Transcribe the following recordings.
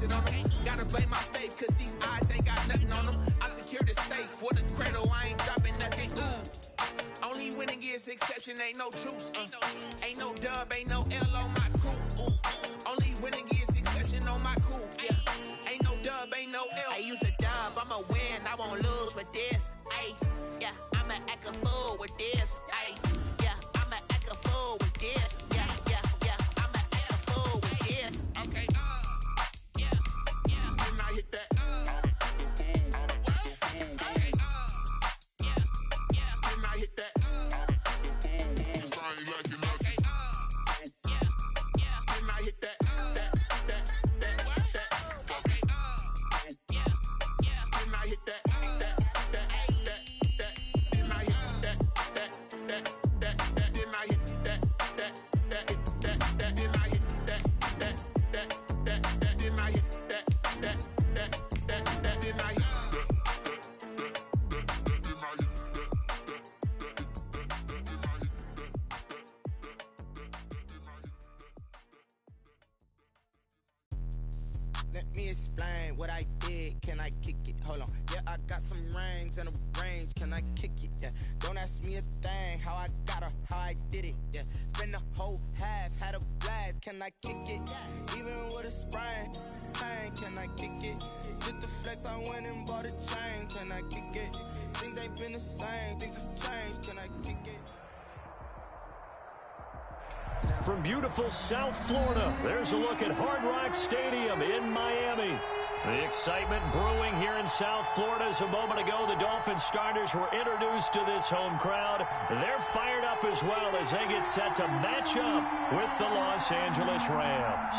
it on them. Gotta blame my faith, cause these eyes ain't got nothing on them. I secure the safe for the cradle, I ain't dropping nothing. Only winning is exception, ain't no truce. Ain't no dub, ain't no L on my crew. Only winning is exception on my crew. Yeah. Ain't no dub, ain't no L. I use a dub, I'ma win, I won't lose with this. Ay, yeah, I'ma act a fool with this. Ay, yeah, I'ma act a fool with this. Yeah, yeah, yeah, I'ma act a fool with this. Okay, yeah, yeah. Then I hit that. Okay, yeah, yeah. Then I hit that. Let me explain what I did. Can I kick it? Hold on. Yeah, I got some rings and a range. Can I kick it? Yeah. Don't ask me a thing. How I got her, how I did it. Yeah. Spend the whole half, had a blast. Can I kick it? Even with a sprain. Hey, can I kick it? Just the flex, I went and bought a chain. Can I kick it? Things ain't been the same. Things have changed. Can I kick it? From beautiful South Florida, there's a look at Hard Rock Stadium in Miami. The excitement brewing here in South Florida as a moment ago the Dolphins starters were introduced to this home crowd. They're fired up as well as they get set to match up with the Los Angeles Rams.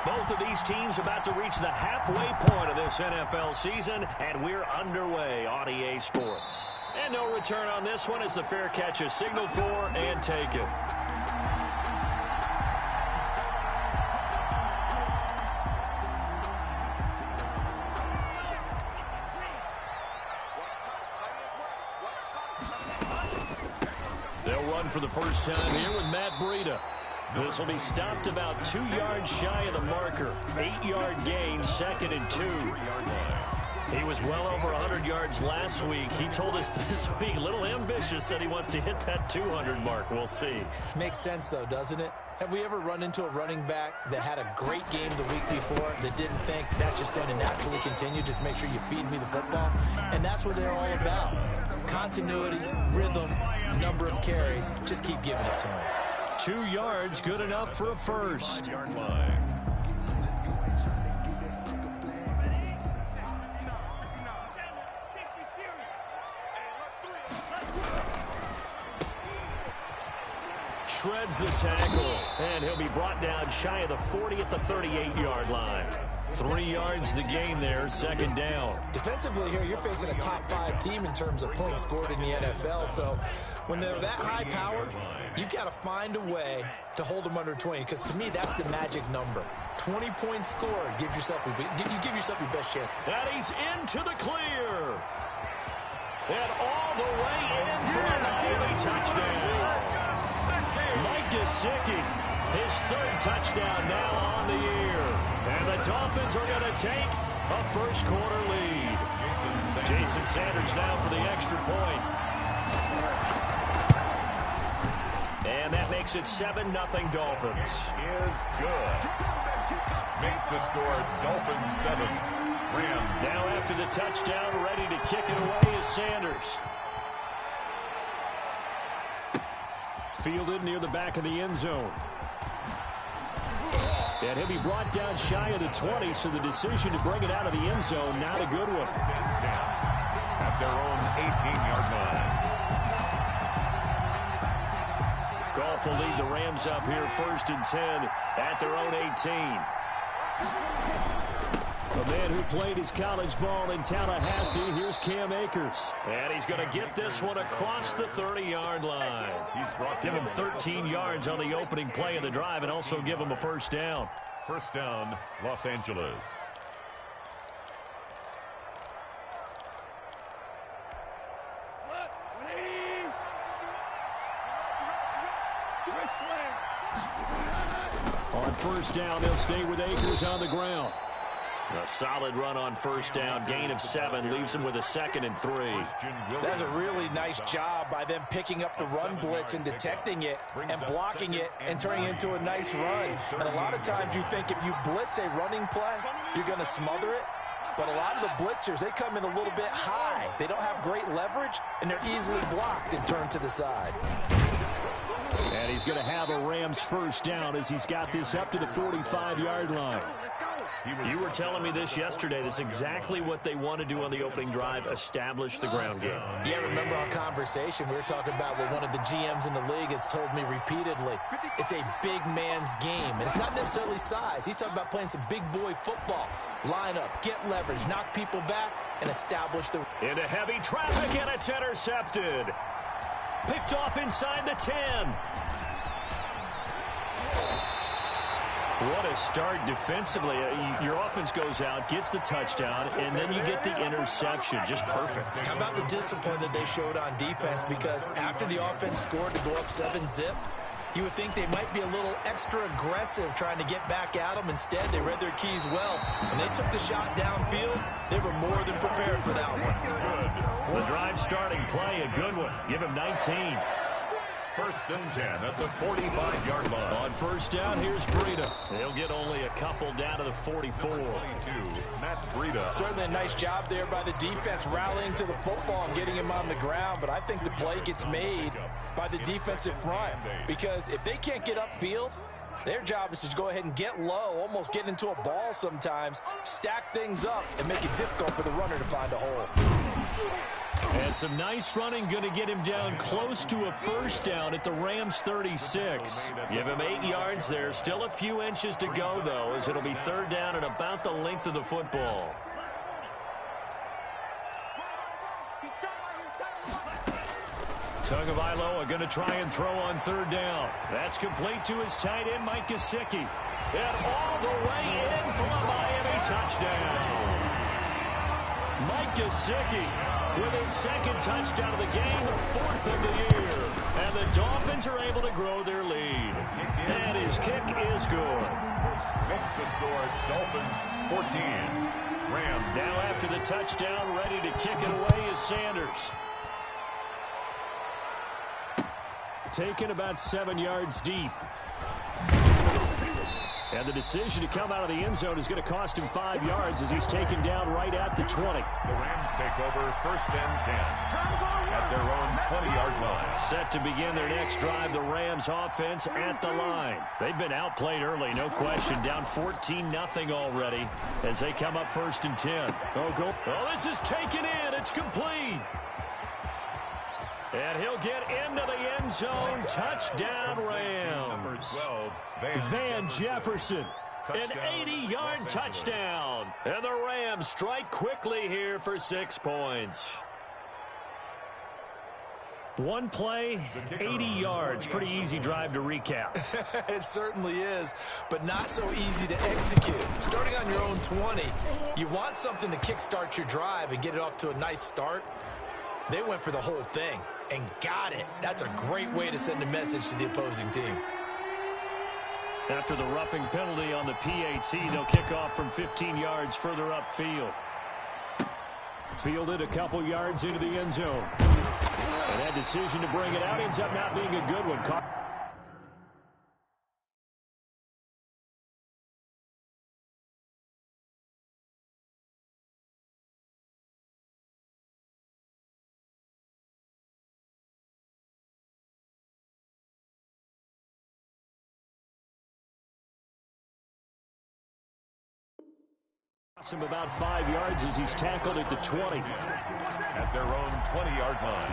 Both of these teams about to reach the halfway point of this NFL season, and we're underway on EA Sports. And no return on this one as the fair catch is signaled for and taken. They'll run for the first time here with Matt Breida. This will be stopped about 2 yards shy of the marker. 8-yard gain, 2nd and 2. He was well over 100 yards last week. He told us this week, a little ambitious, said he wants to hit that 200 mark. We'll see. Makes sense, though, doesn't it? Have we ever run into a running back that had a great game the week before that didn't think that's just going to naturally continue? Just make sure you feed me the football. And that's what they're all about. Continuity, rhythm, number of carries. Just keep giving it to him. 2 yards, good enough for a first. Shreds the tackle, and he'll be brought down shy of the 40 at the 38-yard line. 3 yards the gain there, 2nd down. Defensively here, you're facing a top 5 team in terms of points scored in the NFL, so when they're that high powered, you've got to find a way to hold them under 20, because to me, that's the magic number. 20 points scored, you give yourself your best chance. And he's into the clear. And all the way in for a Miami touchdown. Mike Gesicki, his 3rd touchdown now on the year. And the Dolphins are going to take a first-quarter lead. Jason Sanders now for the extra point. And that makes it 7-0 Dolphins. Is good. Makes the score Dolphins 7. Rams. Now after the touchdown, ready to kick it away is Sanders. Fielded near the back of the end zone. And he'll be brought down shy of the 20, so the decision to bring it out of the end zone, not a good one. At their own 18-yard line. Goff will lead the Rams up here 1st and 10 at their own 18. A man who played his college ball in Tallahassee, here's Cam Akers. And he's going to get this one across the 30-yard line. Give him 13 yards on the opening play of the drive and also give him a first down. First down, Los Angeles. On first down, they'll stay with Akers on the ground. A solid run on first down. Gain of 7 leaves him with a 2nd and 3. That's a really nice job by them picking up the run blitz and detecting it and blocking it and turning it into a nice run. And a lot of times you think if you blitz a running play, you're going to smother it. But a lot of the blitzers, they come in a little bit high. They don't have great leverage, and they're easily blocked and turned to the side. And he's going to have a Rams first down as he's got this up to the 45-yard line. You were telling me this yesterday. This is exactly what they want to do on the opening drive, establish the ground game. Yeah, remember our conversation? We were talking about what one of the GMs in the league has told me repeatedly. It's a big man's game. And it's not necessarily size. He's talking about playing some big boy football. Line up, get leverage, knock people back, and establish the... Into heavy traffic, and it's intercepted. Picked off inside the 10. What a start defensively. Your offense goes out, gets the touchdown, and then you get the interception. Just perfect. How about the discipline that they showed on defense? Because after the offense scored to go up 7-zip, you would think they might be a little extra aggressive trying to get back at them. Instead, they read their keys well. When they took the shot downfield, they were more than prepared for that one. The drive starting play, a good one. Give him 19. First and 10 at the 45-yard line. On first down, here's Breida. He'll get only a couple down to the 44. 22, Matt Breida. Certainly a nice job there by the defense rallying to the football and getting him on the ground, but I think the play gets made by the defensive front because if they can't get upfield, their job is to go ahead and get low, almost get into a ball sometimes, stack things up, and make it difficult for the runner to find a hole. And some nice running, going to get him down close to a first down at the Rams 36. Give him 8 yards there. Still a few inches to go, though, as it'll be third down and about the length of the football. Tagovailoa going to try and throw on third down. That's complete to his tight end, Mike Gesicki. And all the way in for a Miami touchdown. Mike Gesicki with his second touchdown of the game, 4th of the year. And the Dolphins are able to grow their lead. And his kick is good. Makes the score, Dolphins 14. Rams. Now after the touchdown, ready to kick it away is Sanders. Taken about 7 yards deep. And the decision to come out of the end zone is going to cost him 5 yards as he's taken down right at the 20. The Rams take over first and 10 at their own 20-yard line. Set to begin their next drive, the Rams offense at the line. They've been outplayed early, no question. Down 14-0 already as they come up first and 10. Oh, this is taken in. It's complete. And he'll get into the end zone. Touchdown, Rams. 12, Van Jefferson. An 80-yard touchdown. And the Rams strike quickly here for 6 points. One play, 80 yards. Pretty easy drive to recap. It certainly is, but not so easy to execute. Starting on your own 20, you want something to kickstart your drive and get it off to a nice start. They went for the whole thing and got it. That's a great way to send a message to the opposing team. After the roughing penalty on the PAT, they'll kick off from 15 yards further upfield. Fielded a couple yards into the end zone. And that decision to bring it out ends up not being a good one. Him about 5 yards as he's tackled at the 20. At their own 20-yard line.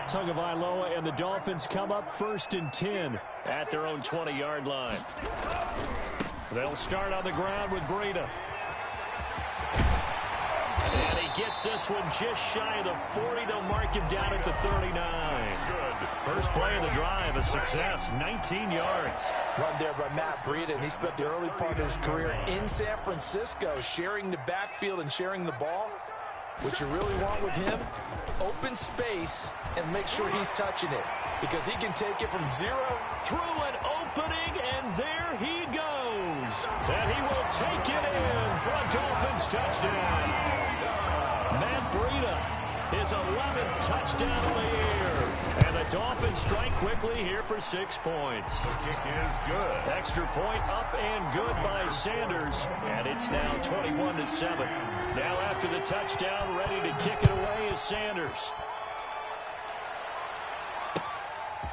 Tagovailoa and the Dolphins come up first and 10 at their own 20-yard line. They'll start on the ground with Breida. And he gets this one just shy of the 40. They'll mark him down at the 39. Good. First play of the drive, a success, 19 yards. Run there by Matt Breida, and he spent the early part of his career in San Francisco sharing the backfield and sharing the ball. What you really want with him, open space and make sure he's touching it. because he can take it from 0 through an opening, and there he goes. And he will take it in for a Dolphins touchdown. Matt Breida, his 11th touchdown of the year. And the Dolphins strike quickly here for 6 points. The kick is good. Extra point up and good by Sanders. And it's now 21-7. Now after the touchdown, ready to kick it away is Sanders.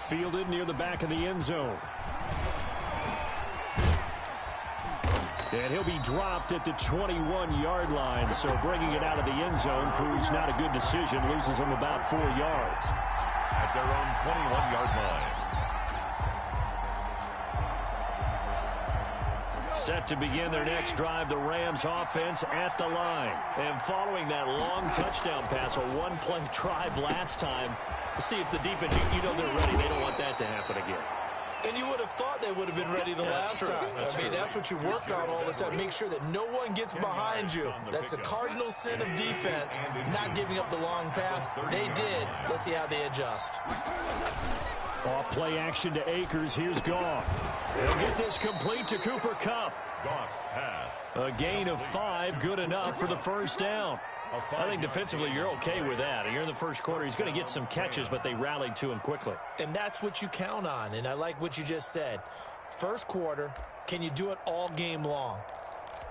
Fielded near the back of the end zone. And he'll be dropped at the 21-yard line. So bringing it out of the end zone proves not a good decision. Loses him about 4 yards. At their own 21-yard line. Set to begin their next drive, the Rams offense at the line. And following that long touchdown pass, a one-play drive last time, we'll see if the defense, you know they're ready. They don't want that to happen again. And you would have thought they would have been ready the last time. That's what you work on all the time. Make sure that no one gets behind you. That's the cardinal sin of defense, not giving up the long pass. They did. Let's see how they adjust. Off play action to Akers. Here's Goff. They'll get this complete to Cooper Kupp. Goff's pass. A gain of 5, good enough for the first down. I think defensively you're okay with that. You're in the first quarter. He's going to get some catches, but they rallied to him quickly. And that's what you count on, and I like what you just said. First quarter, can you do it all game long?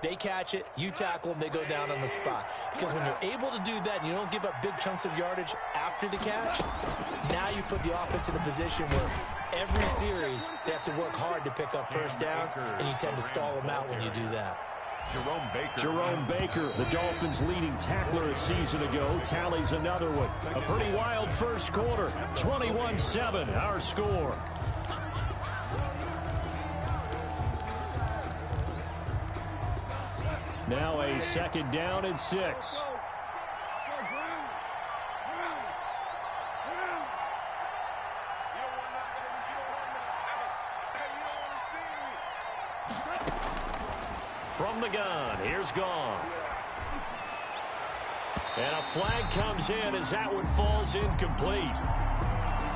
They catch it, you tackle them, they go down on the spot. Because when you're able to do that and you don't give up big chunks of yardage after the catch, now you put the offense in a position where every series they have to work hard to pick up first downs, and you tend to stall them out when you do that. Jerome Baker, the Dolphins' leading tackler a season ago, tallies another one. A pretty wild first quarter. 21-7, our score. Now a second down and 6. From the gun, here's Goff. And a flag comes in as that one falls incomplete.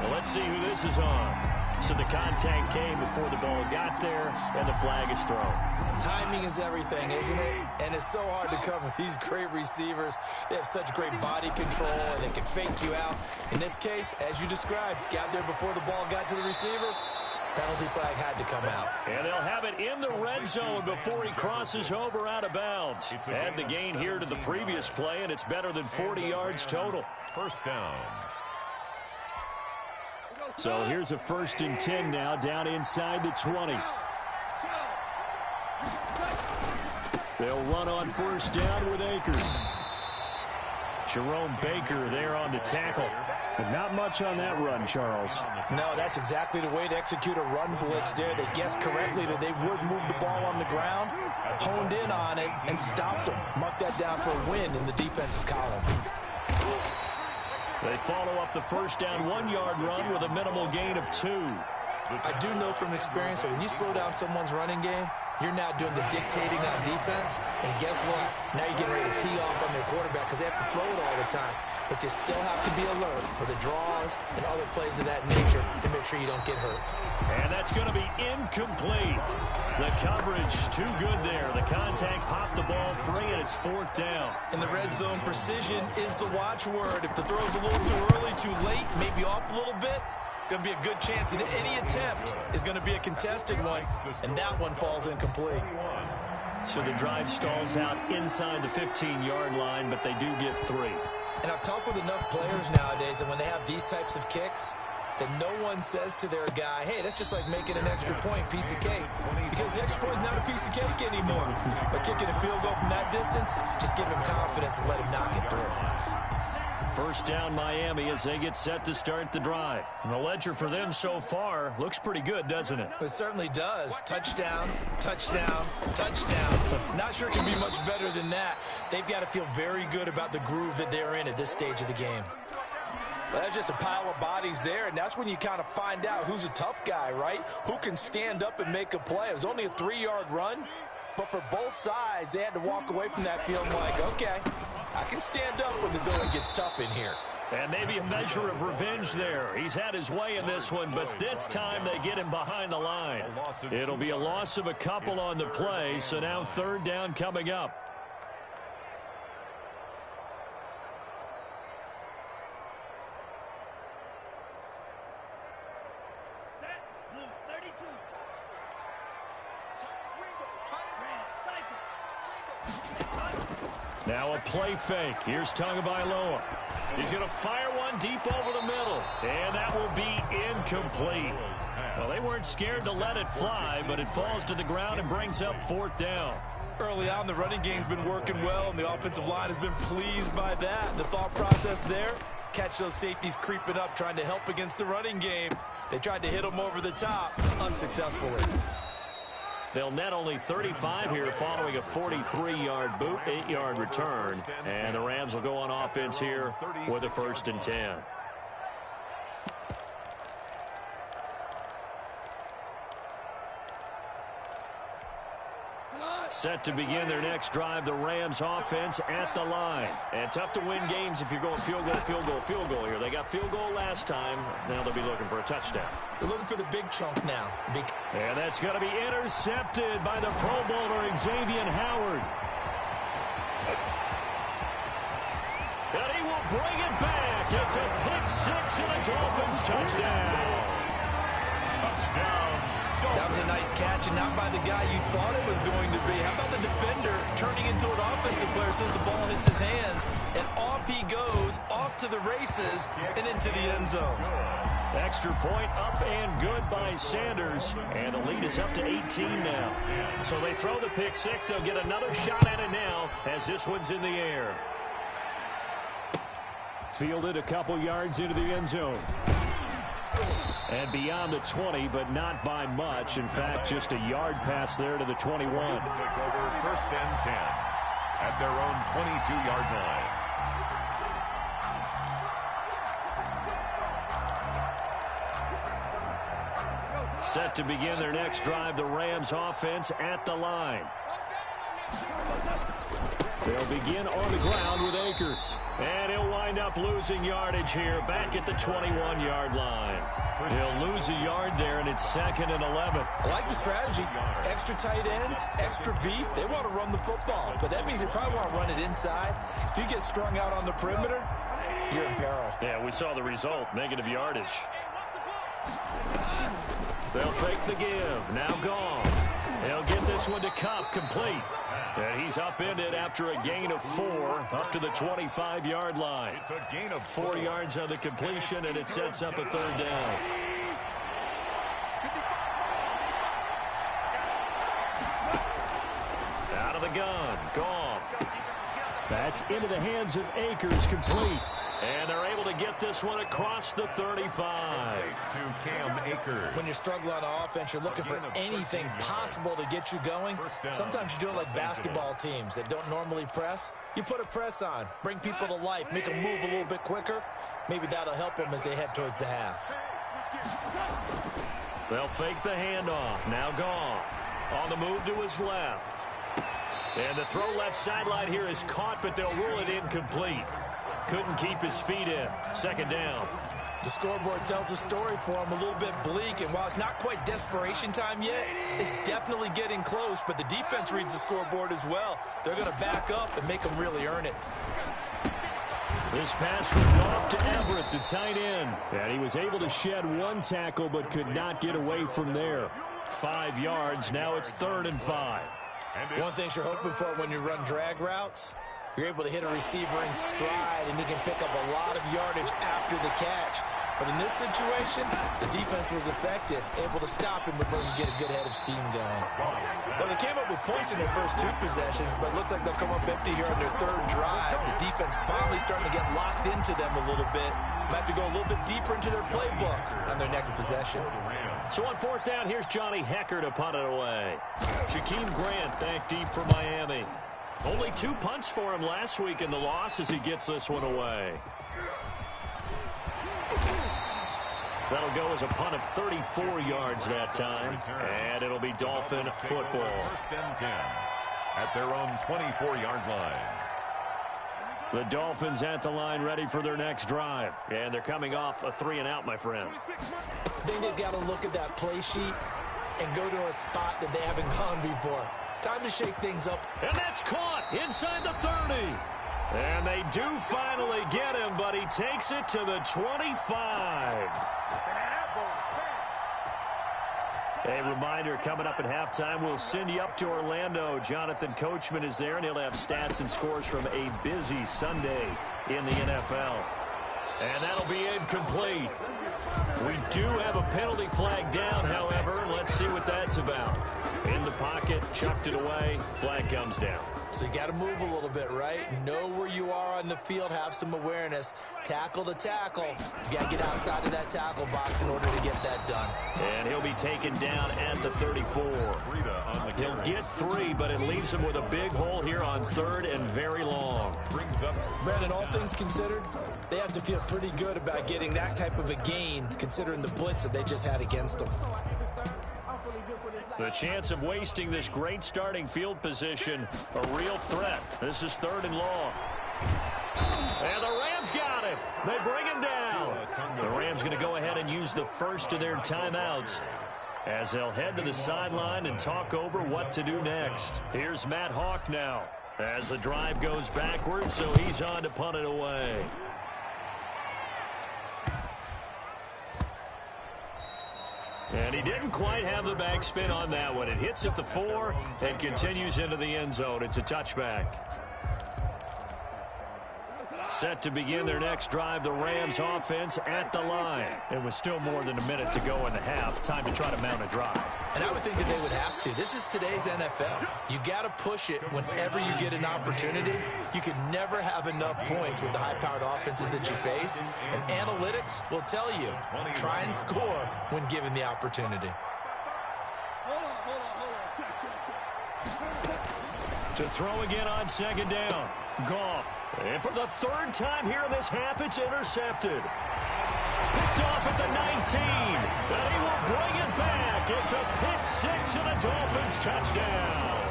Well, let's see who this is on. So the contact came before the ball got there, and the flag is thrown. Timing is everything, isn't it? And it's so hard to cover these great receivers. They have such great body control, and they can fake you out. In this case, as you described, got there before the ball got to the receiver. Penalty flag had to come out. And they'll have it in the red zone before he crosses over out of bounds. Add the gain here to the previous play, and it's better than 40 yards total. First down. So here's a 1st and 10 now, down inside the 20. They'll run on first down with Akers. Jerome Baker there on the tackle. But not much on that run, Charles. No, that's exactly the way to execute a run blitz there. They guessed correctly that they would move the ball on the ground, honed in on it, and stopped them. Mark that down for a win in the defense's column. They follow up the first down 1-yard run with a minimal gain of 2. I do know from experience that when you slow down someone's running game, you're now doing the dictating on defense. And guess what? Now you're getting ready to tee off on their quarterback because they have to throw it all the time. But you still have to be alert for the draws and other plays of that nature to make sure you don't get hurt. And that's going to be incomplete. The coverage too good there. The contact popped the ball free, and it's 4th down. In the red zone, precision is the watchword. If the throw's a little too early, too late, maybe off a little bit, going to be a good chance that any attempt is going to be a contested one, and that one falls incomplete. So the drive stalls out inside the 15-yard line, but they do get 3. And I've talked with enough players nowadays, and when they have these types of kicks, that no one says to their guy, hey, that's just like making an extra point, piece of cake. Because the extra point is not a piece of cake anymore. But kicking a field goal from that distance, just give him confidence and let him knock it through. First down Miami as they get set to start the drive. And the ledger for them so far looks pretty good, doesn't it? It certainly does. Touchdown, touchdown, touchdown. Not sure it can be much better than that. They've got to feel very good about the groove that they're in at this stage of the game. Well, that's just a pile of bodies there, and that's when you kind of find out who's a tough guy, right? Who can stand up and make a play. It was only a 3-yard run, but for both sides, they had to walk away from that feeling like, okay, I can stand up when the going gets tough in here. And maybe a measure of revenge there. He's had his way in this one, but this time they get him behind the line. It'll be a loss of a couple on the play, so now third down coming up. Now a play fake. Here's Tagovailoa. He's going to fire one deep over the middle. And that will be incomplete. Well, they weren't scared to let it fly, but it falls to the ground and brings up fourth down. Early on, the running game's been working well, and the offensive line has been pleased by that. The thought process there, catch those safeties creeping up, trying to help against the running game. They tried to hit them over the top, unsuccessfully. They'll net only 35 here following a 43-yard boot, 8-yard return. And the Rams will go on offense here with a 1st and 10. Set to begin their next drive, the Rams offense at the line. And tough to win games if you're going field goal, field goal, field goal here. They got field goal last time. Now they'll be looking for a touchdown. They're looking for the big chunk now. And that's going to be intercepted by the Pro Bowler, Xavier Howard. And he will bring it back. It's a pick six and a Dolphins touchdown. That was a nice catch, and not by the guy you thought it was going to be. How about the defender turning into an offensive player as soon as the ball hits his hands, and off he goes, off to the races, and into the end zone. Extra point up and good by Sanders, and the lead is up to 18 now. So they throw the pick six. They'll get another shot at it now as this one's in the air. Fielded a couple yards into the end zone. And beyond the 20, but not by much. In fact, just a yard pass there to the 21. Take over 1st and 10 at their own 22-yard line. Set to begin their next drive, the Rams offense at the line. They'll begin on the ground with Akers. And he'll wind up losing yardage here back at the 21-yard line. He'll lose a yard there, and it's 2nd and 11. I like the strategy. Extra tight ends, extra beef. They want to run the football, but that means they probably want to run it inside. If you get strung out on the perimeter, you're in peril. Yeah, we saw the result, negative yardage. They'll fake the give. Now gone. They'll get this one to Kupp, complete. And he's upended after a gain of 4 up to the 25-yard line. It's a gain of 4 yards on the completion, and it sets up a 3rd down. Out of the gun, gone. That's into the hands of Akers, complete. And they're able to get this one across the 35. To Cam Akers. When you're struggling on offense, you're looking for anything possible to get you going. Sometimes you do it like basketball teams that don't normally press. You put a press on, bring people to life, make them move a little bit quicker. Maybe that'll help them as they head towards the half. They'll fake the handoff. Now Goff on the move to his left. And the throw left sideline here is caught, but they'll rule it incomplete. Couldn't keep his feet in. 2nd down. The scoreboard tells a story for him, a little bit bleak, and while it's not quite desperation time yet, it's definitely getting close, but the defense reads the scoreboard as well. They're going to back up and make them really earn it. This pass from Goff to Everett, the tight end. And he was able to shed 1 tackle, but could not get away from there. 5 yards. Now it's 3rd and 5. One thing you're hoping for when you run drag routes, you're able to hit a receiver in stride, and he can pick up a lot of yardage after the catch. But in this situation, the defense was effective, able to stop him before you get a good head of steam going. Well, they came up with points in their first 2 possessions, but it looks like they'll come up empty here on their 3rd drive. The defense finally starting to get locked into them a little bit. Might have to go a little bit deeper into their playbook on their next possession. So on 4th down, here's Johnny Hecker to punt it away. Shaquem Grant back deep for Miami. Only 2 punts for him last week in the loss as he gets this one away. That'll go as a punt of 34 yards that time, and it'll be Dolphin football. 1st and 10 at their own 24-yard line. The Dolphins at the line ready for their next drive. And they're coming off a 3-and-out, my friend. I think they've got to look at that play sheet and go to a spot that they haven't gone before. Time to shake things up. And that's caught inside the 30. And they do finally get him, but he takes it to the 25. A reminder, coming up at halftime, we'll send you up to Orlando. Jonathan Coachman is there, and he'll have stats and scores from a busy Sunday in the NFL. And that'll be incomplete. We do have a penalty flag down, however. Let's see what that's about. In the pocket, chucked it away, flag comes down. So you got to move a little bit, right? Know where you are on the field, have some awareness. Tackle to tackle. You got to get outside of that tackle box in order to get that done. And he'll be taken down at the 34. He'll get 3, but it leaves him with a big hole here on 3rd and very long. Brandon, all things considered, they have to feel pretty good about getting that type of a gain, considering the blitz that they just had against them. The chance of wasting this great starting field position, a real threat. This is 3rd and long. And the Rams got him. They bring him down. The Rams going to go ahead and use the first of their timeouts as they'll head to the sideline and talk over what to do next. Here's Matt Hawk now as the drive goes backwards, so he's on to punt it away. And he didn't quite have the backspin on that one. It hits at the 4 and continues into the end zone. It's a touchback. Set to begin their next drive, the Rams offense at the line. It was still more than a minute to go in the half. Time to try to mount a drive. And I would think that they would have to. This is today's NFL. You got to push it whenever you get an opportunity. You could never have enough points with the high-powered offenses that you face. And analytics will tell you, try and score when given the opportunity. To throw again on 2nd down. Goff. And for the 3rd time here in this half, it's intercepted. Picked off at the 19. And he will bring it back. It's a pick 6 and a Dolphins touchdown.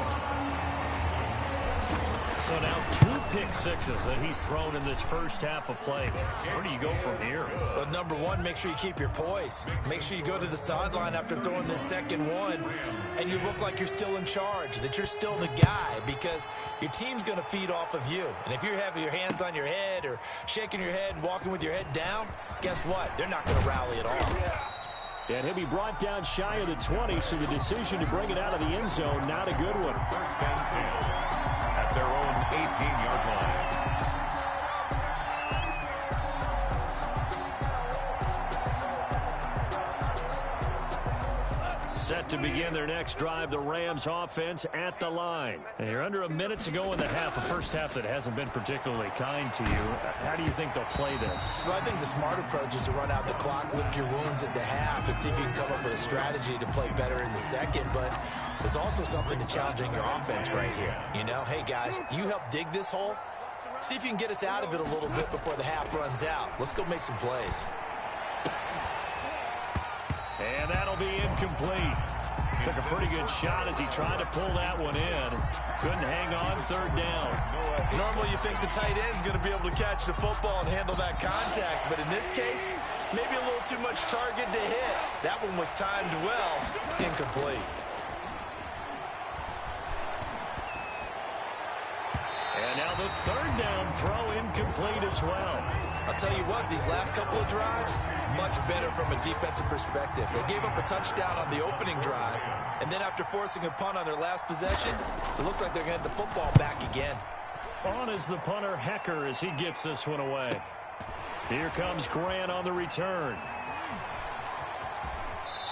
So now 2 pick 6s that he's thrown in this first half of play. Where do you go from here? Well, number one, make sure you keep your poise. Make sure you go to the sideline after throwing this second one, and you look like you're still in charge, that you're still the guy, because your team's going to feed off of you. And if you're having your hands on your head or shaking your head and walking with your head down, guess what? They're not going to rally at all. And he'll be brought down shy of the 20, so the decision to bring it out of the end zone, not a good one. 1st and 10. At their own 18-yard line. Set to begin their next drive, the Rams offense at the line. And you're under a minute to go in the half, a first half that hasn't been particularly kind to you. How do you think they'll play this? Well, I think the smart approach is to run out the clock, lick your wounds at the half, and see if you can come up with a strategy to play better in the second. But there's also something to challenging your offense right here. You know, hey, guys, you help dig this hole. See if you can get us out of it a little bit before the half runs out. Let's go make some plays. And that'll be incomplete. Took a pretty good shot as he tried to pull that one in. Couldn't hang on 3rd down. Normally you think the tight end's going to be able to catch the football and handle that contact, but in this case, maybe a little too much target to hit. That one was timed well. Incomplete. And now the 3rd down throw incomplete as well. I'll tell you what, these last couple of drives, much better from a defensive perspective. They gave up a touchdown on the opening drive, and then after forcing a punt on their last possession, it looks like they're going to get the football back again. On is the punter, Hecker, as he gets this one away. Here comes Grant on the return.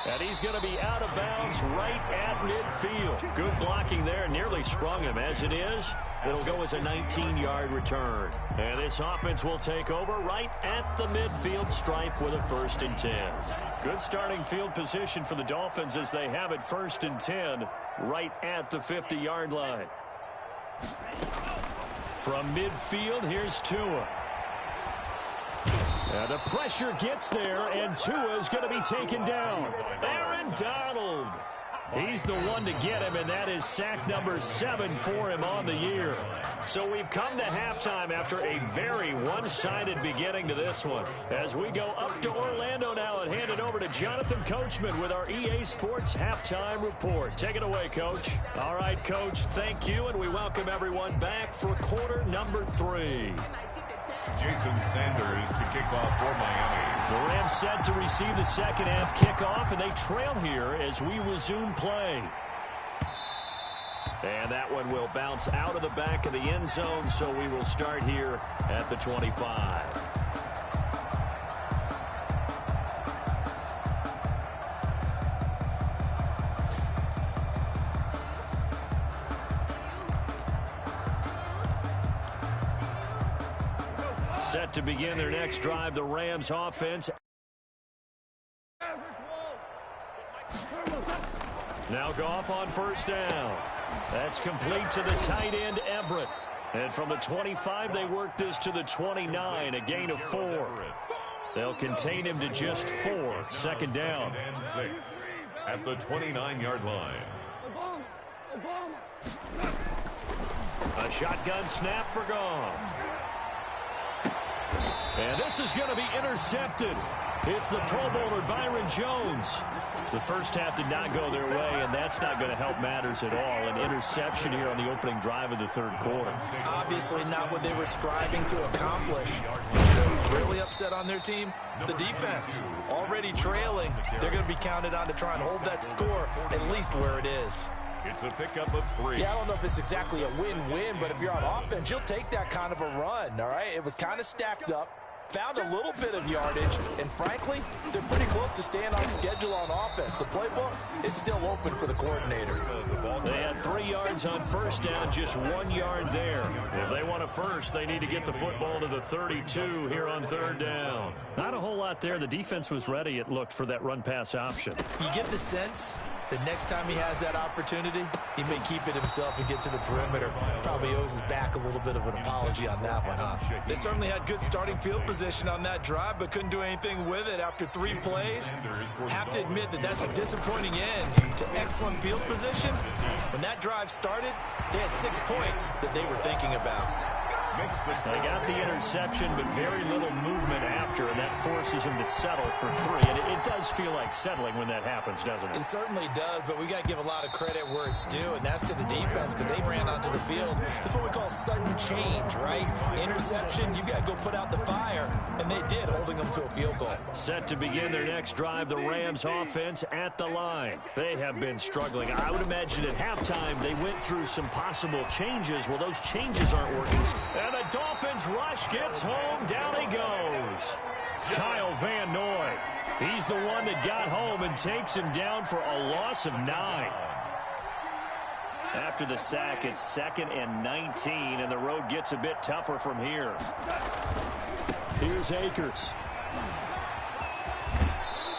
And he's going to be out of bounds right at midfield. Good blocking there, nearly sprung him. As it is, it'll go as a 19-yard return. And this offense will take over right at the midfield stripe with a 1st and 10. Good starting field position for the Dolphins as they have it 1st and 10 right at the 50-yard line. From midfield, here's Tua. And the pressure gets there, and Tua is going to be taken down. Aaron Donald. He's the one to get him, and that is sack number 7 for him on the year. So we've come to halftime after a very one-sided beginning to this one. As we go up to Orlando now and hand it over to Jonathan Coachman with our EA Sports Halftime Report. Take it away, Coach. All right, Coach, thank you, and we welcome everyone back for quarter number 3. Jason Sanders to kick off for Miami. The Rams set to receive the second half kickoff, and they trail here as we resume play. And that one will bounce out of the back of the end zone, so we will start here at the 25. Set to begin their next drive, the Rams offense. Now Goff on first down. That's complete to the tight end, Everett. And from the 25, they work this to the 29, a gain of 4. They'll contain him to just 4. Second down. And 6 at the 29-yard line. A shotgun snap for Goff. And this is going to be intercepted. It's the Pro Bowler Byron Jones. The first half did not go their way, and that's not going to help matters at all. An interception here on the opening drive of the third quarter. Obviously not what they were striving to accomplish. You know who's really upset on their team? The defense. Already trailing. They're going to be counted on to try and hold that score at least where it is. It's a pickup of 3. Yeah, I don't know if it's exactly a win-win, but if you're on offense, you'll take that kind of a run, all right? It was kind of stacked up. Found a little bit of yardage, and frankly, they're pretty close to staying on schedule on offense. The playbook is still open for the coordinator. They had 3 yards on first down, just 1 yard there. If they want a first, they need to get the football to the 32 here on third down. Not a whole lot there. The defense was ready, it looked, for that run-pass option. You get the sense that next time he has that opportunity, he may keep it himself and get to the perimeter. Probably owes his back a little bit of an apology on that one, huh? They certainly had good starting field position on that drive, but couldn't do anything with it after 3 plays. Have to admit that that's a disappointing end to excellent field position. When that drive started, they had 6 points that they were thinking about. They got the interception, but very little movement after, and that forces him to settle for 3. And it does feel like settling when that happens, doesn't it? It certainly does, but we got to give a lot of credit where it's due, and that's to the defense because they ran onto the field. It's what we call sudden change, right? Interception, you got to go put out the fire, and they did, holding them to a field goal. Set to begin their next drive, the Rams offense at the line. They have been struggling. I would imagine at halftime they went through some possible changes. Well, those changes aren't working. And the Dolphins rush gets home. Down he goes. Kyle Van Noy. He's the one that got home and takes him down for a loss of 9. After the sack, it's 2nd and 19, and the road gets a bit tougher from here. Here's Akers.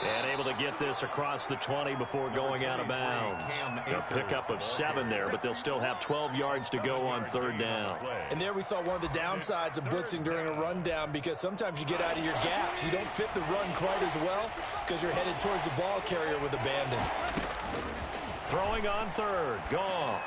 And able to get this across the 20 before going out of bounds. A pickup of 7 there, but they'll still have 12 yards to go on third down. And there we saw one of the downsides of blitzing during a rundown because sometimes you get out of your gaps. You don't fit the run quite as well because you're headed towards the ball carrier with abandon. Throwing on third. Goff.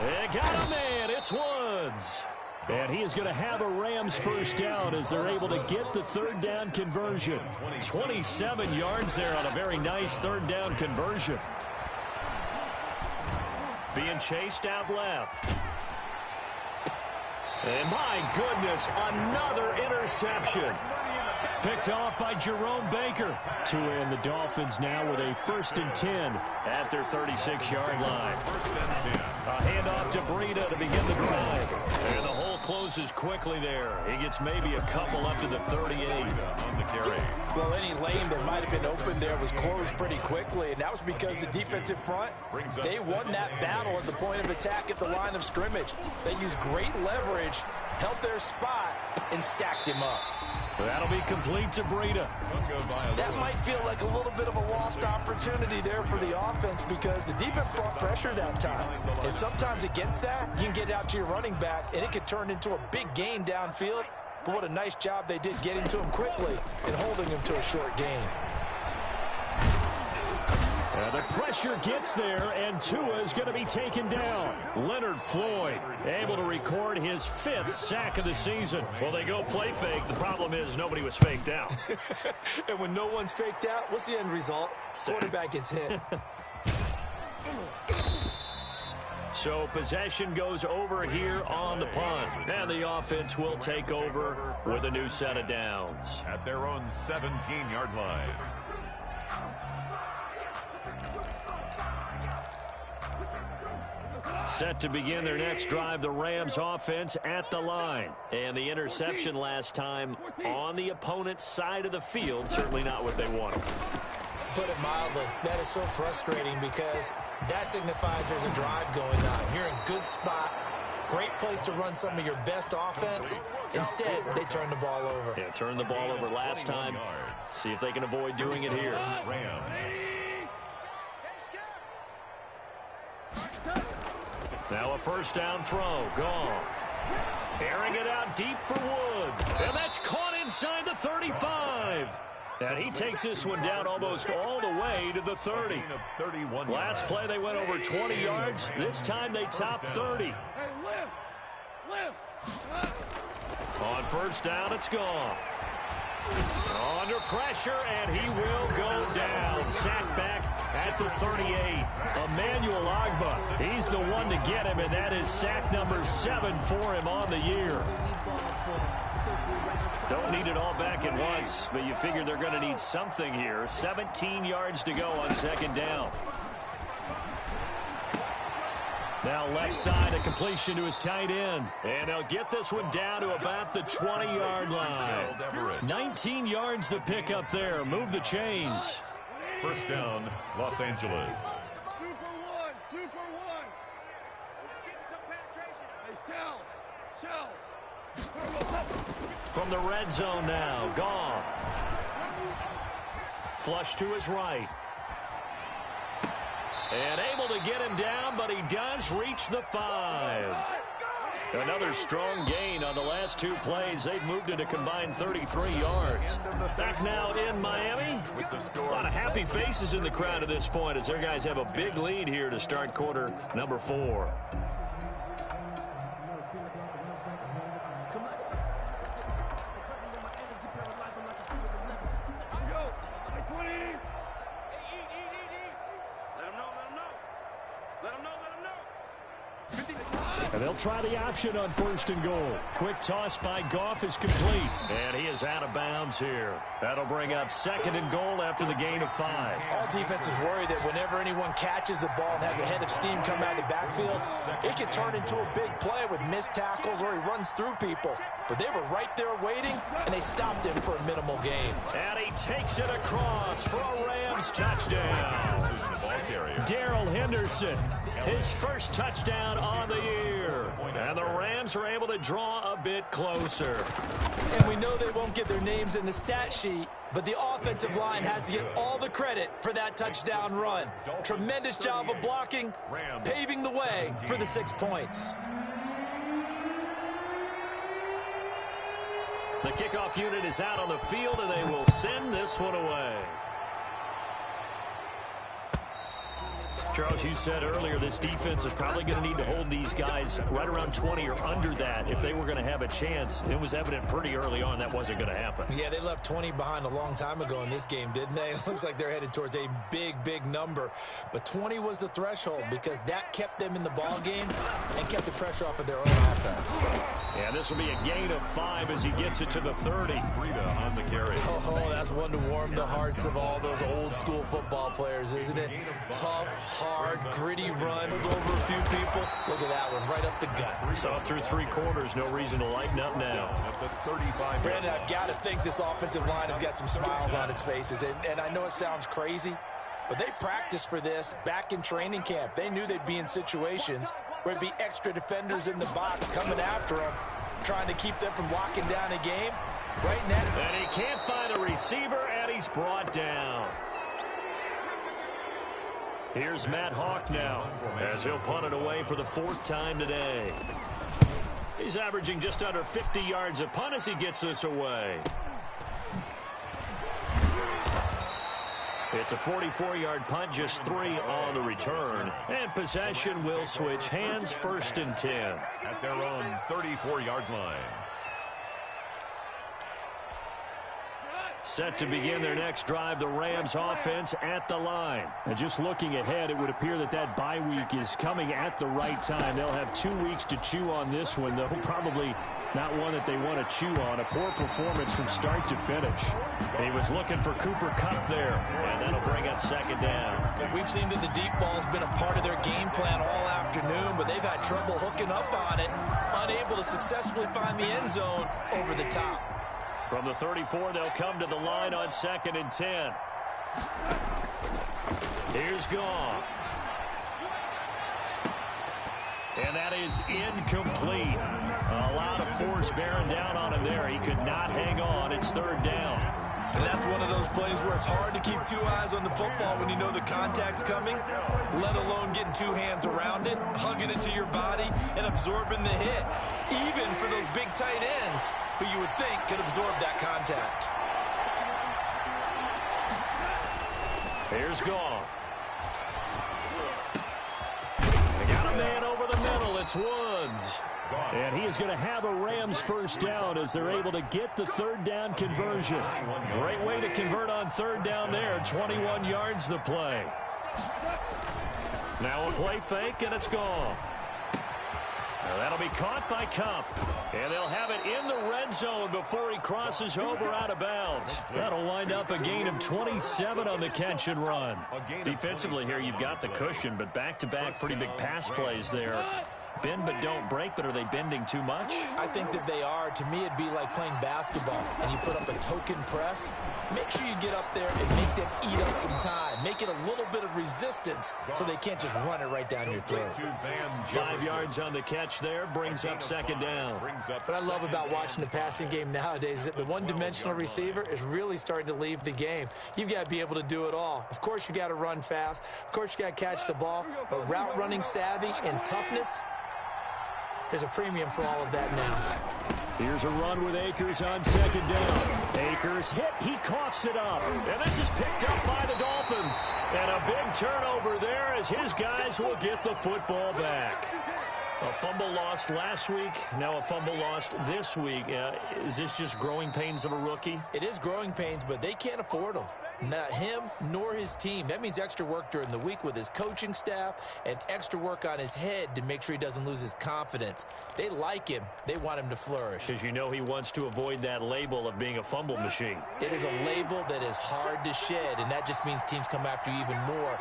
They got him, man. It's Woods. And he is going to have a Rams first down as they're able to get the third down conversion. 27 yards there on a very nice third down conversion. Being chased out left. And my goodness, another interception. Picked off by Jerome Baker. To end the Dolphins now with a 1st and 10 at their 36-yard line. A handoff to Breida to begin the drive. And the hole closes quickly there. He gets maybe a couple up to the 38 on the carry. Well, any lane that might have been open there was closed pretty quickly, and that was because the defensive front, they won that battle at the point of attack at the line of scrimmage. They used great leverage, held their spot, and stacked him up. That'll be complete to Breida. That might feel like a little bit of a lost opportunity there for the offense because the defense brought pressure that time. And sometimes against that, you can get out to your running back, and it could turn into a big gain downfield. But what a nice job they did getting to him quickly and holding him to a short gain. The pressure gets there, and Tua is going to be taken down. Leonard Floyd able to record his 5th sack of the season. Well, they go play fake. The problem is nobody was faked out. And when no one's faked out, what's the end result? Quarterback gets hit. So possession goes over here on the punt. And the offense will take over with a new set of downs. At their own 17-yard line. Set to begin their next drive, the Rams offense at the line. And the interception last time on the opponent's side of the field, certainly not what they wanted. Put it mildly, that is so frustrating because that signifies there's a drive going on. You're in good spot, great place to run some of your best offense. Instead, they turn the ball over. Yeah, turn the ball over last time. See if they can avoid doing it here. Now a first down throw. Gone. Airing it out deep for Wood. And that's caught inside the 35. And he takes this one down almost all the way to the 30. Last play they went over 20 yards. This time they topped 30. On first down, it's gone. Under pressure, and he will go down. Sacked back at the 38. Emmanuel Ogbah, he's the one to get him, and that is sack number 7 for him on the year. Don't need it all back at once, but you figure they're going to need something here. 17 yards to go on second down. Now left side, a completion to his tight end. And they'll get this one down to about the 20-yard line. 19 yards the pick up there. Move the chains. First down, Los Angeles. Super one. Let's get some penetration. Hey, shell. From the red zone now, Goff. Flush to his right. And able to get him down, but he does reach the 5. Another strong gain on the last 2 plays. They've moved it a combined 33 yards. Back now in Miami. A lot of happy faces in the crowd at this point as their guys have a big lead here to start quarter number 4. And they'll try the option on first and goal. Quick toss by Goff is complete. And he is out of bounds here. That'll bring up second and goal after the gain of 5. All defenses worry that whenever anyone catches the ball and has a head of steam come out of the backfield, it can turn into a big play with missed tackles or he runs through people. But they were right there waiting, and they stopped him for a minimal gain. And he takes it across for a Rams touchdown. Darrell Henderson, his first touchdown on the year. And the Rams are able to draw a bit closer. And we know they won't get their names in the stat sheet, but the offensive line has to get all the credit for that touchdown run. Tremendous job of blocking, paving the way for the 6 points. The kickoff unit is out on the field, and they will send this one away. Charles, you said earlier this defense is probably going to need to hold these guys right around 20 or under that if they were going to have a chance. It was evident pretty early on that wasn't going to happen. Yeah, they left 20 behind a long time ago in this game, didn't they? It looks like they're headed towards a big, big number. But 20 was the threshold because that kept them in the ball game and kept the pressure off of their own offense. Yeah, this will be a gain of 5 as he gets it to the 30. Rita on the carry. Oh, that's one to warm the hearts of all those old school football players, isn't it? Tough, hard, gritty run, over a few people. Look at that one, right up the gut. Saw through 3 quarters, no reason to lighten up now. At the 35. Brandon, I've got to think this offensive line has got some smiles on its faces. And I know it sounds crazy, but they practiced for this back in training camp. They knew they'd be in situations where there'd be extra defenders in the box coming after them, trying to keep them from locking down a game. Right now. And he can't find a receiver, and he's brought down. Here's Matt Hawk now as he'll punt it away for the 4th time today. He's averaging just under 50 yards a punt as he gets this away. It's a 44-yard punt, just 3 on the return. And possession will switch hands, 1st and 10. At their own 34-yard line. Set to begin their next drive, the Rams offense at the line. And just looking ahead, it would appear that that bye week is coming at the right time. They'll have 2 weeks to chew on this one, though probably not one that they want to chew on. A poor performance from start to finish. He was looking for Cooper Kupp there, and that'll bring up 2nd down. We've seen that the deep ball's been a part of their game plan all afternoon, but they've had trouble hooking up on it, unable to successfully find the end zone over the top. From the 34, they'll come to the line on 2nd and 10. Here's Goff. And that is incomplete. A lot of force bearing down on him there. He could not hang on. It's 3rd down. And that's one of those plays where it's hard to keep 2 eyes on the football when you know the contact's coming, let alone getting 2 hands around it, hugging it to your body, and absorbing the hit, even for those big tight ends who you would think could absorb that contact. Here's Goff. They got a man over the middle. It's Woods. And he is going to have a Rams 1st down as they're able to get the 3rd down conversion. Great way to convert on 3rd down there. 21 yards the play. Now a play fake, and it's gone. Now that'll be caught by Kupp. And they'll have it in the red zone before he crosses over out of bounds. That'll wind up a gain of 27 on the catch and run. Defensively here, you've got the cushion, but back-to-back pretty big pass plays there. Bend but don't break, but are they bending too much? I think that they are. To me, it'd be like playing basketball, and you put up a token press. Make sure you get up there and make them eat up some time. Make it a little bit of resistance so they can't just run it right down your throat. 5 yards on the catch there, brings up 2nd down. What I love about watching the passing game nowadays is that the one-dimensional receiver is really starting to leave the game. You've got to be able to do it all. Of course, you got to run fast. Of course, you got to catch the ball. But route running savvy and toughness, there's a premium for all of that now. Here's a run with Akers on 2nd down. Akers hit. He coughs it up. And this is picked up by the Dolphins. And a big turnover there as his guys will get the football back. A fumble lost last week, now a fumble lost this week. Is this just growing pains of a rookie? It is growing pains, but they can't afford them. Not him nor his team. That means extra work during the week with his coaching staff and extra work on his head to make sure he doesn't lose his confidence. They like him. They want him to flourish. Because you know he wants to avoid that label of being a fumble machine. It is a label that is hard to shed, and that just means teams come after you even more,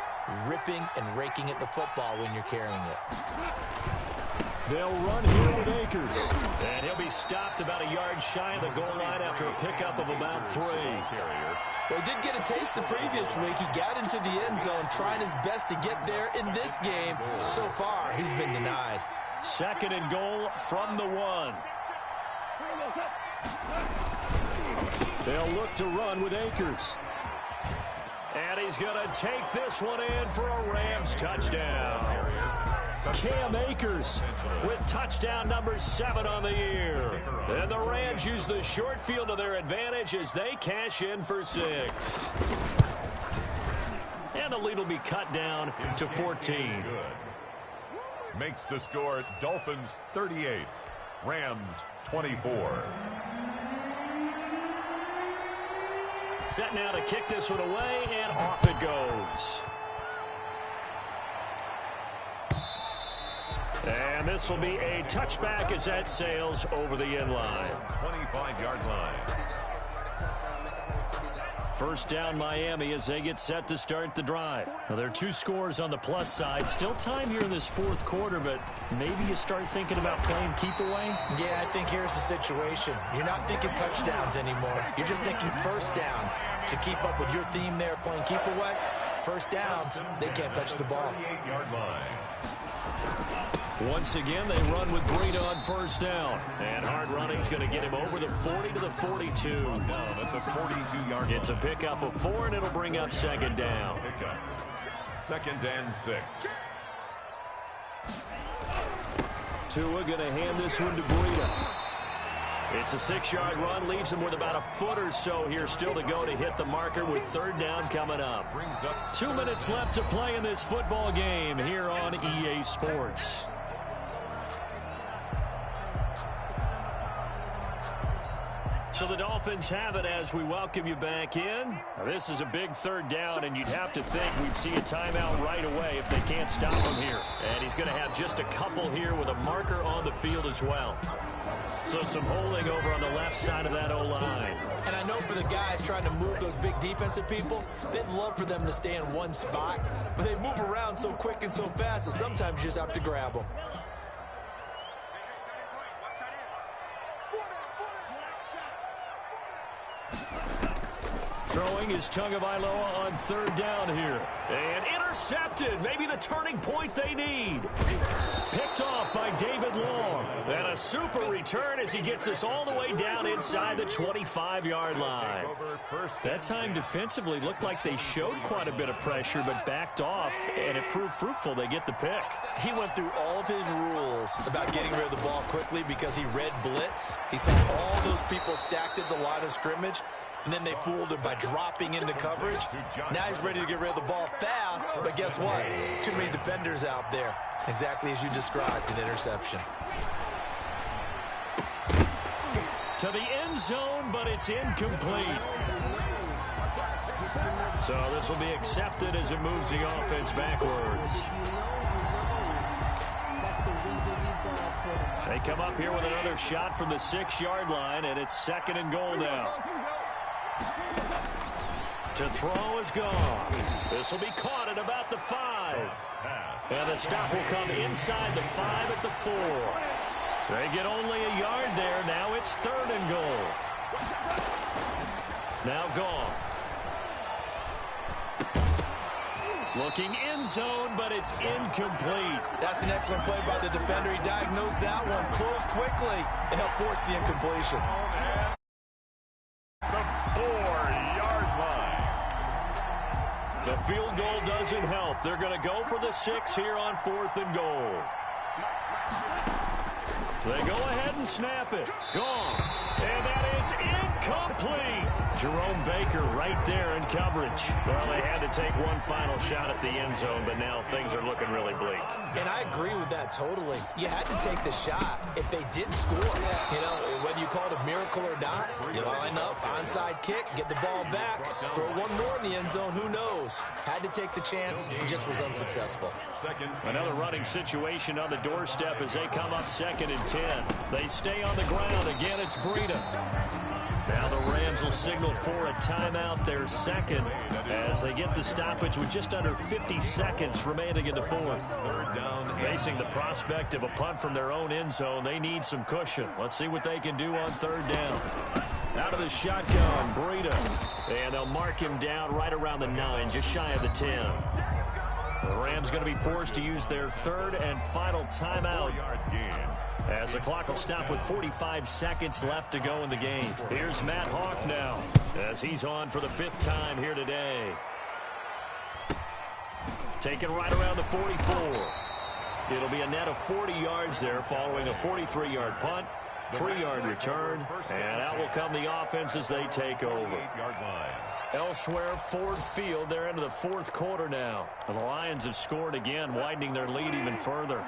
ripping and raking at the football when you're carrying it. They'll run here with Akers. And he'll be stopped about a yard shy of the goal line after a pickup of about 3. Well, he did get a taste the previous week. He got into the end zone trying his best to get there in this game. So far, he's been denied. 2nd and goal from the 1. They'll look to run with Akers. And he's going to take this one in for a Rams touchdown. Cam Akers with touchdown number 7 on the year. And the Rams use the short field to their advantage as they cash in for 6. And the lead will be cut down to 14. Makes the score Dolphins 38, Rams 24. Set now to kick this one away, and off it goes. And this will be a touchback as that sails over the end line. 25-yard line. 1st down Miami as they get set to start the drive. Now, there are 2 scores on the plus side. Still time here in this 4th quarter, but maybe you start thinking about playing keep away? Yeah, I think here's the situation. You're not thinking touchdowns anymore. You're just thinking 1st downs. To keep up with your theme there, playing keep away, 1st downs, they can't touch the ball. 38-yard line. Once again, they run with Breida on 1st down. And hard running is going to get him over the 40 to the 42. Down at the 42-yard line. It's a pickup of 4, and it'll bring up 2nd down. Pickup. 2nd and 6. Tua going to hand this one to Breida. It's a 6-yard run, leaves him with about a foot or so here still to go to hit the marker with third down coming up. 2 minutes left to play in this football game here on EA Sports. So the Dolphins have it as we welcome you back in. Now, this is a big third down, and you'd have to think we'd see a timeout right away if they can't stop him here. And he's going to have just a couple here with a marker on the field as well. So some holding over on the left side of that O-line. And I know for the guys trying to move those big defensive people, they'd love for them to stay in one spot, but they move around so quick and so fast that sometimes you just have to grab them. Throwing is Tagovailoa on third down here. And intercepted. Maybe the turning point they need. Picked off by David Long. And a super return as he gets us all the way down inside the 25-yard line. That time defensively looked like they showed quite a bit of pressure but backed off, and it proved fruitful. They get the pick. He went through all of his rules about getting rid of the ball quickly because he read blitz. He saw all those people stacked at the line of scrimmage, and then they fooled him by dropping into coverage. Now he's ready to get rid of the ball fast, but guess what? Too many defenders out there. Exactly as you described, an interception. To the end zone, but it's incomplete. So this will be accepted as it moves the offense backwards. They come up here with another shot from the 6-yard line, and it's 2nd and goal now. To throw is gone. This will be caught at about the 5. And the stop will come inside the 5 at the 4. They get only a yard there. Now it's 3rd and goal. Now gone. Looking end zone, but it's incomplete. That's an excellent play by the defender. He diagnosed that one, closed quickly, and helped force the incompletion. The 4-yard line. The field goal doesn't help. They're going to go for the 6 here on 4th and goal. They go ahead and snap it. Gone. And that is incomplete. Jerome Baker right there in coverage. Well, they had to take one final shot at the end zone, but now things are looking really bleak. And I agree with that totally. You had to take the shot if they did score. You know, whether you call it a miracle or not, you line up, onside kick, get the ball back, throw one more in the end zone, who knows? Had to take the chance, just was unsuccessful. Another running situation on the doorstep as they come up 2nd and 10. They stay on the ground. Again, it's Breida. Now the Rams will signal for a timeout, their 2nd, as they get the stoppage with just under 50 seconds remaining in the 4th. Facing the prospect of a punt from their own end zone, they need some cushion. Let's see what they can do on 3rd down. Out of the shotgun, Breida. And they'll mark him down right around the 9, just shy of the 10. The Rams going to be forced to use their 3rd and final timeout, as the clock will stop with 45 seconds left to go in the game. Here's Matt Hawk now, as he's on for the 5th time here today. Taken right around the 44. It'll be a net of 40 yards there following a 43-yard punt, 3-yard return, and out will come the offense as they take over. Elsewhere, Ford Field, they're into the 4th quarter now. The Lions have scored again, widening their lead even further.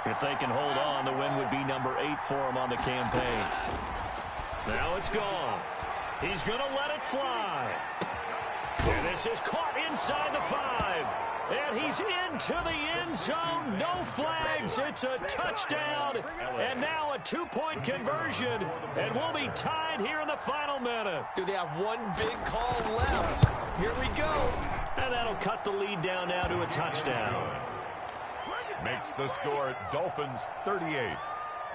If they can hold on, the win would be number 8 for them on the campaign. Now it's gone. He's going to let it fly. And this is caught inside the 5. And he's into the end zone. No flags. It's a touchdown. And now a 2-point conversion. And we'll be tied here in the final minute. Do they have one big call left? Here we go. And that'll cut the lead down now to a touchdown. Makes the score Dolphins 38,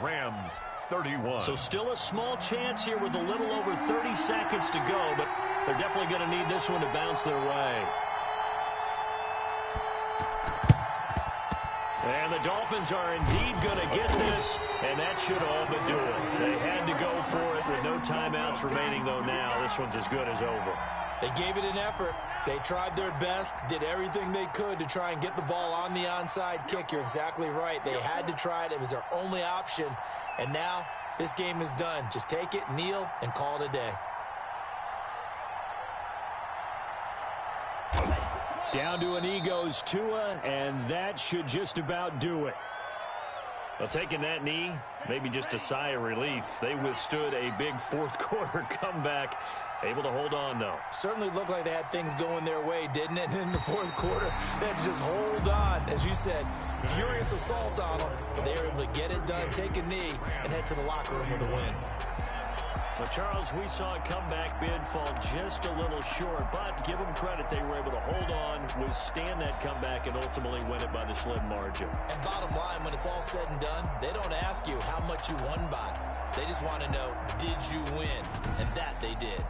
Rams 31. So still a small chance here with a little over 30 seconds to go, but they're definitely going to need this one to bounce their way. And the Dolphins are indeed going to get this, and that should all but do it. They had to go for it with no timeouts remaining, though now this one's as good as over. They gave it an effort. They tried their best, did everything they could to try and get the ball on the onside kick. You're exactly right. They had to try it. It was their only option. And now This game is done. Just take it, kneel, and call it a day. Down to a knee goes Tua, and that should just about do it. Well, taking that knee, maybe just a sigh of relief. They withstood a big fourth quarter comeback. Able to hold on, though. Certainly looked like they had things going their way, didn't it? In the fourth quarter, they had to just hold on. As you said, furious assault on them. But they were able to get it done, take a knee, and head to the locker room with a win. Well, Charles, we saw a comeback bid fall just a little short, but give them credit. They were able to hold on, withstand that comeback, and ultimately win it by the slim margin. And bottom line, when it's all said and done, they don't ask you how much you won by. They just want to know, did you win? And that they did.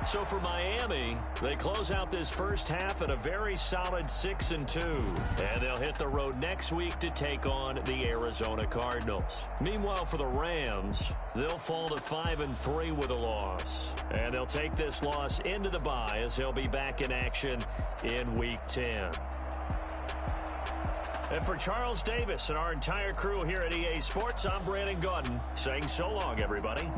So for Miami, they close out this first half at a very solid 6-2. And they'll hit the road next week to take on the Arizona Cardinals. Meanwhile, for the Rams, they'll fall to 5-3 with a loss. And they'll take this loss into the bye as they'll be back in action in Week 10. And for Charles Davis and our entire crew here at EA Sports, I'm Brandon Gaudin saying so long, everybody.